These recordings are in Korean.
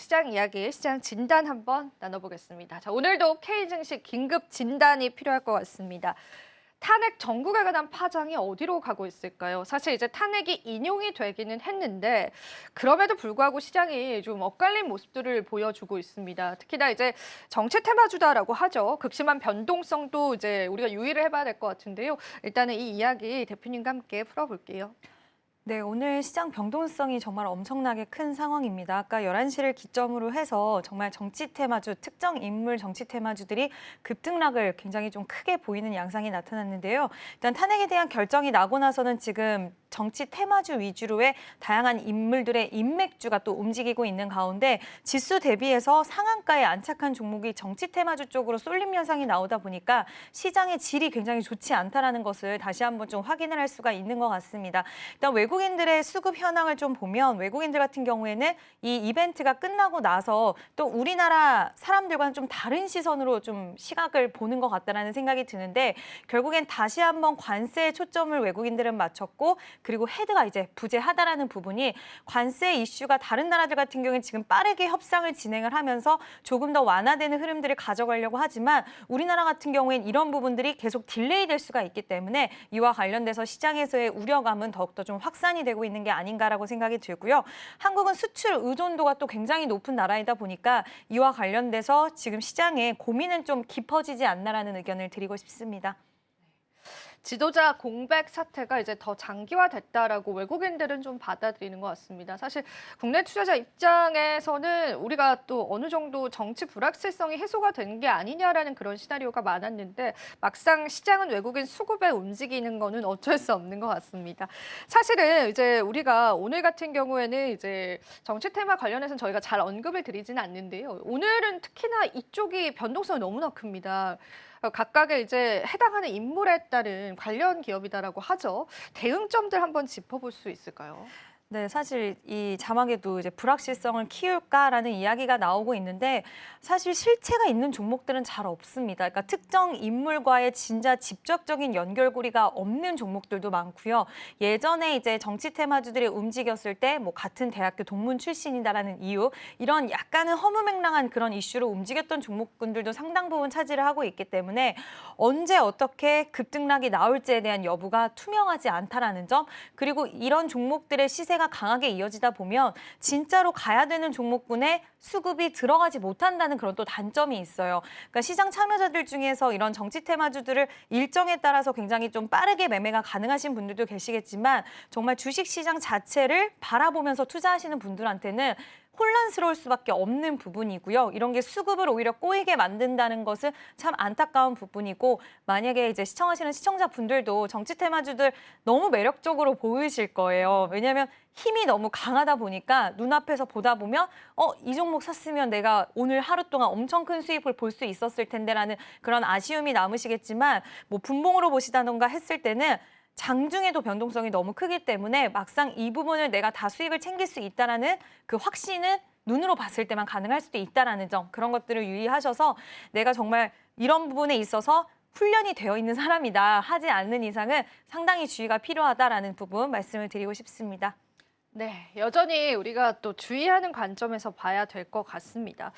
시장 이야기, 시장 진단 한번 나눠보겠습니다. 자, 오늘도 K증시 긴급 진단이 필요할 것 같습니다. 탄핵 전국에 관한 파장이 어디로 가고 있을까요? 사실 이제 탄핵이 인용이 되기는 했는데 그럼에도 불구하고 시장이 좀 엇갈린 모습들을 보여주고 있습니다. 특히나 이제 정치 테마주다라고 하죠. 극심한 변동성도 이제 우리가 유의를 해봐야 될 것 같은데요. 일단은 이 이야기 대표님과 함께 풀어볼게요. 네, 오늘 시장 변동성이 정말 엄청나게 큰 상황입니다. 아까 11시를 기점으로 해서 정말 정치 테마주, 특정 인물 정치 테마주들이 급등락을 굉장히 좀 크게 보이는 양상이 나타났는데요. 일단 탄핵에 대한 결정이 나고 나서는 지금 정치 테마주 위주로의 다양한 인물들의 인맥주가 또 움직이고 있는 가운데 지수 대비해서 상한가에 안착한 종목이 정치 테마주 쪽으로 쏠림 현상이 나오다 보니까 시장의 질이 굉장히 좋지 않다라는 것을 다시 한번 좀 확인을 할 수가 있는 것 같습니다. 일단 외국인들의 수급 현황을 좀 보면 외국인들 같은 경우에는 이 이벤트가 끝나고 나서 또 우리나라 사람들과는 좀 다른 시선으로 좀 시각을 보는 것 같다라는 생각이 드는데 결국엔 다시 한번 관세에 초점을 외국인들은 맞췄고 그리고 헤드가 이제 부재하다라는 부분이 관세 이슈가 다른 나라들 같은 경우는 지금 빠르게 협상을 진행을 하면서 조금 더 완화되는 흐름들을 가져가려고 하지만 우리나라 같은 경우엔 이런 부분들이 계속 딜레이 될 수가 있기 때문에 이와 관련돼서 시장에서의 우려감은 더욱더 좀 확산이 되고 있는 게 아닌가라고 생각이 들고요. 한국은 수출 의존도가 또 굉장히 높은 나라이다 보니까 이와 관련돼서 지금 시장에 고민은 좀 깊어지지 않나라는 의견을 드리고 싶습니다. 지도자 공백 사태가 이제 더 장기화됐다라고 외국인들은 좀 받아들이는 것 같습니다. 사실 국내 투자자 입장에서는 우리가 또 어느 정도 정치 불확실성이 해소가 된 게 아니냐라는 그런 시나리오가 많았는데 막상 시장은 외국인 수급에 움직이는 거는 어쩔 수 없는 것 같습니다. 사실은 이제 우리가 오늘 같은 경우에는 이제 정치 테마 관련해서는 저희가 잘 언급을 드리지는 않는데요. 오늘은 특히나 이쪽이 변동성이 너무나 큽니다. 각각의 이제 해당하는 인물에 따른 관련 기업이다라고 하죠. 대응점들 한번 짚어볼 수 있을까요? 네, 사실 이 자막에도 이제 불확실성을 키울까라는 이야기가 나오고 있는데 사실 실체가 있는 종목들은 잘 없습니다. 그러니까 특정 인물과의 진짜 직접적인 연결고리가 없는 종목들도 많고요. 예전에 이제 정치 테마주들이 움직였을 때 뭐 같은 대학교 동문 출신이다라는 이유 이런 약간은 허무맹랑한 그런 이슈로 움직였던 종목군들도 상당 부분 차지를 하고 있기 때문에 언제 어떻게 급등락이 나올지에 대한 여부가 투명하지 않다라는 점 그리고 이런 종목들의 시세가 강하게 이어지다 보면 진짜로 가야 되는 종목군에 수급이 들어가지 못한다는 그런 또 단점이 있어요. 그러니까 시장 참여자들 중에서 이런 정치 테마주들을 일정에 따라서 굉장히 좀 빠르게 매매가 가능하신 분들도 계시겠지만 정말 주식시장 자체를 바라보면서 투자하시는 분들한테는 혼란스러울 수밖에 없는 부분이고요. 이런 게 수급을 오히려 꼬이게 만든다는 것은 참 안타까운 부분이고 만약에 이제 시청하시는 시청자분들도 정치 테마주들 너무 매력적으로 보이실 거예요. 왜냐하면 힘이 너무 강하다 보니까 눈앞에서 보다 보면 이 종목 샀으면 내가 오늘 하루 동안 엄청 큰 수익을 볼 수 있었을 텐데라는 그런 아쉬움이 남으시겠지만 뭐 분봉으로 보시다던가 했을 때는 장중에도 변동성이 너무 크기 때문에 막상 이 부분을 내가 다 수익을 챙길 수 있다라는 그 확신은 눈으로 봤을 때만 가능할 수도 있다라는 점 그런 것들을 유의하셔서 내가 정말 이런 부분에 있어서 훈련이 되어 있는 사람이다 하지 않는 이상은 상당히 주의가 필요하다라는 부분 말씀을 드리고 싶습니다. 네, 여전히 우리가 또 주의하는 관점에서 봐야 될 것 같습니다.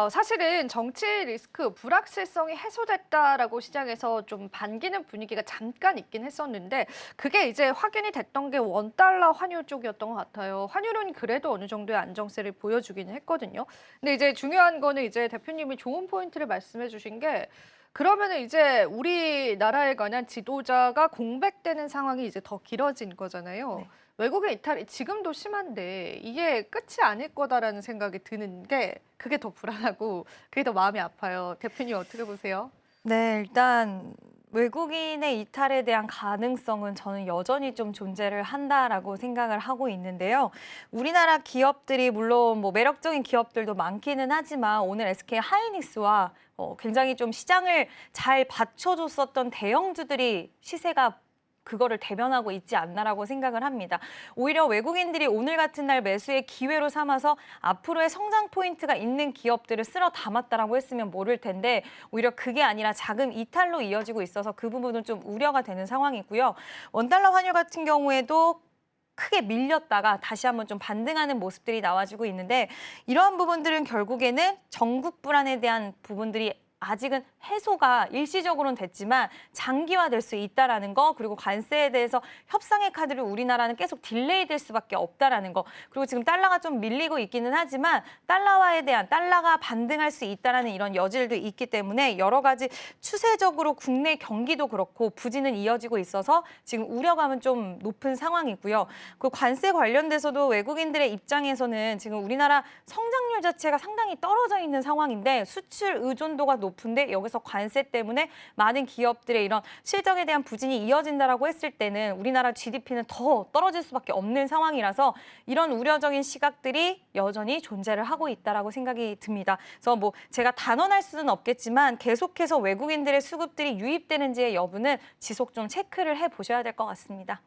사실은 정치 리스크, 불확실성이 해소됐다라고 시장에서 좀 반기는 분위기가 잠깐 있긴 했었는데 그게 이제 확인이 됐던 게 원달러 환율 쪽이었던 것 같아요. 환율은 그래도 어느 정도의 안정세를 보여주기는 했거든요. 근데 이제 중요한 거는 이제 대표님이 좋은 포인트를 말씀해 주신 게 그러면은 이제 우리나라에 관한 지도자가 공백되는 상황이 이제 더 길어진 거잖아요. 네. 외국의 이탈이 지금도 심한데 이게 끝이 아닐 거다라는 생각이 드는 게 그게 더 불안하고 그게 더 마음이 아파요. 대표님 어떻게 보세요? 네, 일단 외국인의 이탈에 대한 가능성은 저는 여전히 좀 존재를 한다라고 생각을 하고 있는데요. 우리나라 기업들이 물론 뭐 매력적인 기업들도 많기는 하지만 오늘 SK 하이닉스와 굉장히 좀 시장을 잘 받쳐줬었던 대형주들이 시세가 그거를 대변하고 있지 않나라고 생각을 합니다. 오히려 외국인들이 오늘 같은 날 매수의 기회로 삼아서 앞으로의 성장 포인트가 있는 기업들을 쓸어 담았다라고 했으면 모를 텐데 오히려 그게 아니라 자금 이탈로 이어지고 있어서 그 부분은 좀 우려가 되는 상황이고요. 원달러 환율 같은 경우에도 크게 밀렸다가 다시 한번 좀 반등하는 모습들이 나와주고 있는데 이러한 부분들은 결국에는 전국 불안에 대한 부분들이 아직은 해소가 일시적으로는 됐지만 장기화될 수 있다라는 거, 그리고 관세에 대해서 협상의 카드를 우리나라는 계속 딜레이 될 수밖에 없다라는 거, 그리고 지금 달러가 좀 밀리고 있기는 하지만 달러가 반등할 수 있다라는 이런 여지도 있기 때문에 여러 가지 추세적으로 국내 경기도 그렇고 부진은 이어지고 있어서 지금 우려감은 좀 높은 상황이고요. 그 관세 관련돼서도 외국인들의 입장에서는 지금 우리나라 성장률 자체가 상당히 떨어져 있는 상황인데 수출 의존도가 높은데 여기서 관세 때문에 많은 기업들의 이런 실적에 대한 부진이 이어진다라고 했을 때는 우리나라 GDP는 더 떨어질 수밖에 없는 상황이라서 이런 우려적인 시각들이 여전히 존재를 하고 있다라고 생각이 듭니다. 그래서 뭐 제가 단언할 수는 없겠지만 계속해서 외국인들의 수급들이 유입되는지의 여부는 지속 좀 체크를 해보셔야 될 것 같습니다.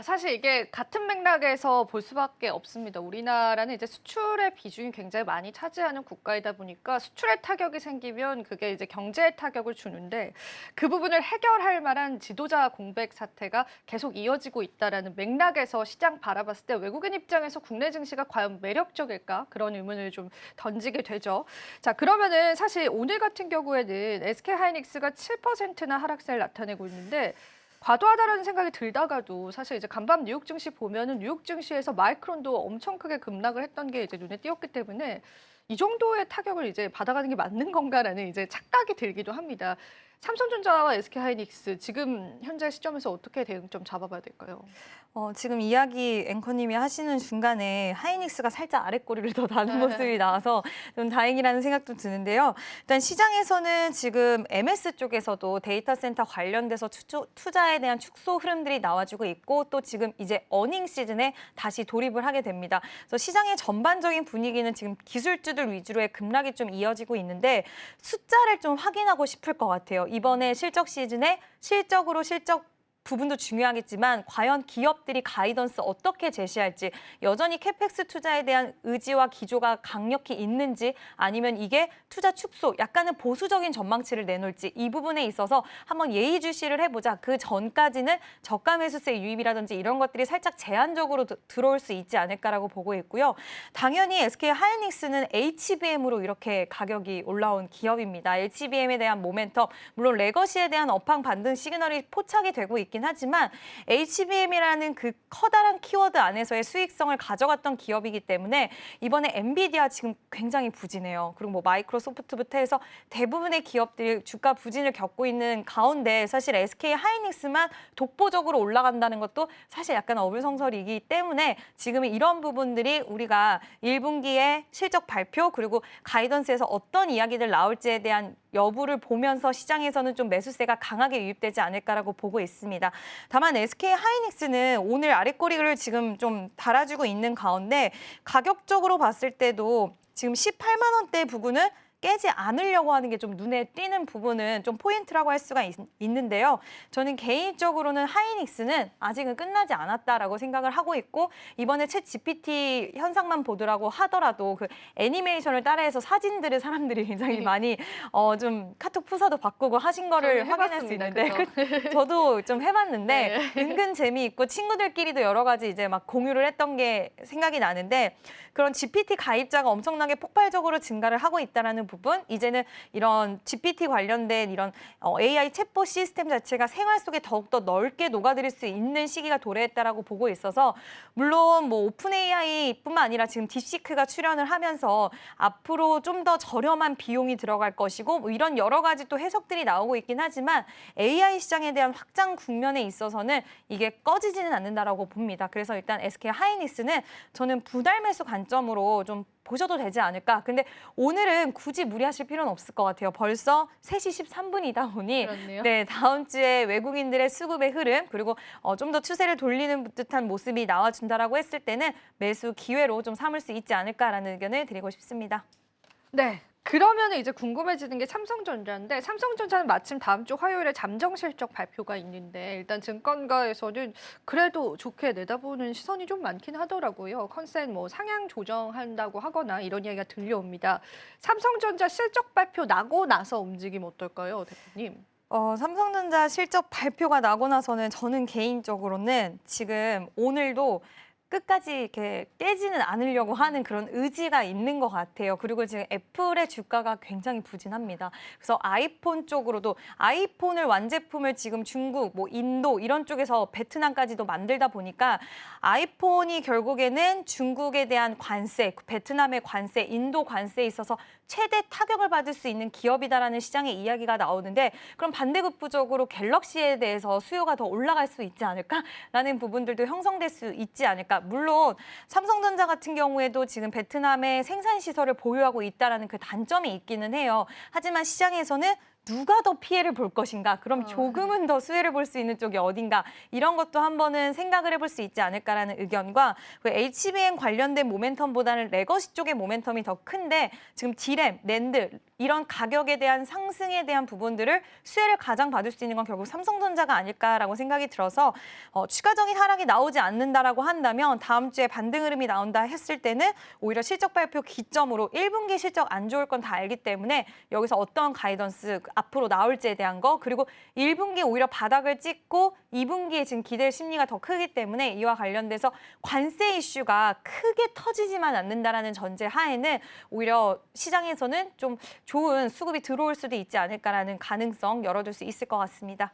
사실 이게 같은 맥락에서 볼 수밖에 없습니다. 우리나라는 이제 수출의 비중이 굉장히 많이 차지하는 국가이다 보니까 수출에 타격이 생기면 그게 이제 경제에 타격을 주는데 그 부분을 해결할 만한 지도자 공백 사태가 계속 이어지고 있다라는 맥락에서 시장 바라봤을 때 외국인 입장에서 국내 증시가 과연 매력적일까? 그런 의문을 좀 던지게 되죠. 자, 그러면은 사실 오늘 같은 경우에는 SK하이닉스가 7%나 하락세를 나타내고 있는데 과도하다라는 생각이 들다가도 사실 이제 간밤 뉴욕 증시 보면은 뉴욕 증시에서 마이크론도 엄청 크게 급락을 했던 게 이제 눈에 띄었기 때문에 이 정도의 타격을 이제 받아가는 게 맞는 건가라는 이제 착각이 들기도 합니다. 삼성전자와 SK하이닉스 지금 현재 시점에서 어떻게 대응점 잡아봐야 될까요? 지금 이야기 앵커님이 하시는 중간에 하이닉스가 살짝 아랫꼬리를 더 다는 모습이 나와서 좀 다행이라는 생각도 드는데요. 일단 시장에서는 지금 MS 쪽에서도 데이터 센터 관련돼서 투자에 대한 축소 흐름들이 나와주고 있고 또 지금 이제 어닝 시즌에 다시 돌입을 하게 됩니다. 그래서 시장의 전반적인 분위기는 지금 기술주들 위주로의 급락이 좀 이어지고 있는데 숫자를 좀 확인하고 싶을 것 같아요. 이번에 실적 시즌에 실적 부분도 중요하겠지만 과연 기업들이 가이던스 어떻게 제시할지 여전히 캐펙스 투자에 대한 의지와 기조가 강력히 있는지 아니면 이게 투자 축소 약간은 보수적인 전망치를 내놓을지 이 부분에 있어서 한번 예의주시를 해보자. 그 전까지는 저가 매수세 유입이라든지 이런 것들이 살짝 제한적으로 들어올 수 있지 않을까라고 보고 있고요. 당연히 SK하이닉스는 HBM으로 이렇게 가격이 올라온 기업입니다. HBM에 대한 모멘텀 물론 레거시에 대한 업황 반등 시그널이 포착이 되고 있긴 하지만 HBM이라는 그 커다란 키워드 안에서의 수익성을 가져갔던 기업이기 때문에 이번에 엔비디아 지금 굉장히 부진해요. 그리고 뭐 마이크로소프트부터 해서 대부분의 기업들이 주가 부진을 겪고 있는 가운데 사실 SK하이닉스만 독보적으로 올라간다는 것도 사실 약간 어불성설이기 때문에 지금은 이런 부분들이 우리가 1분기에 실적 발표 그리고 가이던스에서 어떤 이야기들 나올지에 대한 여부를 보면서 시장에서는 좀 매수세가 강하게 유입되지 않을까라고 보고 있습니다. 다만 SK하이닉스는 오늘 아랫꼬리를 지금 좀 달아주고 있는 가운데 가격적으로 봤을 때도 지금 18만 원대 부근은 깨지 않으려고 하는 게 좀 눈에 띄는 부분은 좀 포인트라고 할 수가 있는데요. 저는 개인적으로는 하이닉스는 아직은 끝나지 않았다라고 생각을 하고 있고 이번에 챗 GPT 현상만 보더라고 하더라도 그 애니메이션을 따라해서 사진들을 사람들이 굉장히 많이 좀 카톡 프사도 바꾸고 하신 거를 확인할 수 있는데 저도 좀 해봤는데 은근 재미있고 친구들끼리도 여러 가지 이제 막 공유를 했던 게 생각이 나는데 그런 GPT 가입자가 엄청나게 폭발적으로 증가를 하고 있다는 부분, 이제는 이런 GPT 관련된 이런 AI 챗봇 시스템 자체가 생활 속에 더욱더 넓게 녹아들일 수 있는 시기가 도래했다라고 보고 있어서 물론 뭐 오픈 AI뿐만 아니라 지금 딥시크가 출연을 하면서 앞으로 좀 더 저렴한 비용이 들어갈 것이고 뭐 이런 여러 가지 또 해석들이 나오고 있긴 하지만 AI 시장에 대한 확장 국면에 있어서는 이게 꺼지지는 않는다라고 봅니다. 그래서 일단 SK하이닉스는 저는 분할 매수 관점으로 좀 보셔도 되지 않을까. 근데 오늘은 굳이 무리하실 필요는 없을 것 같아요. 벌써 3시 13분이다 보니 그렇네요. 네, 다음 주에 외국인들의 수급의 흐름 그리고 좀 더 추세를 돌리는 듯한 모습이 나와준다라고 했을 때는 매수 기회로 좀 삼을 수 있지 않을까라는 의견을 드리고 싶습니다. 네. 그러면 이제 궁금해지는 게 삼성전자인데 삼성전자는 마침 다음 주 화요일에 잠정 실적 발표가 있는데 일단 증권가에서는 그래도 좋게 내다보는 시선이 좀 많긴 하더라고요. 컨센 뭐 상향 조정한다고 하거나 이런 이야기가 들려옵니다. 삼성전자 실적 발표 나고 나서 움직임 어떨까요, 대표님? 삼성전자 실적 발표가 나고 나서는 저는 개인적으로는 지금 오늘도 끝까지 이렇게 깨지는 않으려고 하는 그런 의지가 있는 것 같아요. 그리고 지금 애플의 주가가 굉장히 부진합니다. 그래서 아이폰 쪽으로도 아이폰을 완제품을 지금 중국, 뭐 인도 이런 쪽에서 베트남까지도 만들다 보니까 아이폰이 결국에는 중국에 대한 관세, 베트남의 관세, 인도 관세에 있어서 최대 타격을 받을 수 있는 기업이다라는 시장의 이야기가 나오는데 그럼 반대급부적으로 갤럭시에 대해서 수요가 더 올라갈 수 있지 않을까라는 부분들도 형성될 수 있지 않을까. 물론 삼성전자 같은 경우에도 지금 베트남에 생산 시설을 보유하고 있다라는 그 단점이 있기는 해요. 하지만 시장에서는 누가 더 피해를 볼 것인가? 그럼 조금은 더 수혜를 볼 수 있는 쪽이 어딘가? 이런 것도 한번은 생각을 해볼 수 있지 않을까라는 의견과 그 HBM 관련된 모멘텀보다는 레거시 쪽의 모멘텀이 더 큰데 지금 D램, 낸드 이런 가격에 대한 상승에 대한 부분들을 수혜를 가장 받을 수 있는 건 결국 삼성전자가 아닐까라고 생각이 들어서 추가적인 하락이 나오지 않는다라고 한다면 다음 주에 반등 흐름이 나온다 했을 때는 오히려 실적 발표 기점으로 1분기 실적 안 좋을 건 다 알기 때문에 여기서 어떤 가이던스 앞으로 나올지에 대한 거 그리고 1분기 오히려 바닥을 찍고 2분기에 지금 기대 심리가 더 크기 때문에 이와 관련돼서 관세 이슈가 크게 터지지만 않는다라는 전제 하에는 오히려 시장에서는 좀 좋은 수급이 들어올 수도 있지 않을까라는 가능성 열어둘 수 있을 것 같습니다.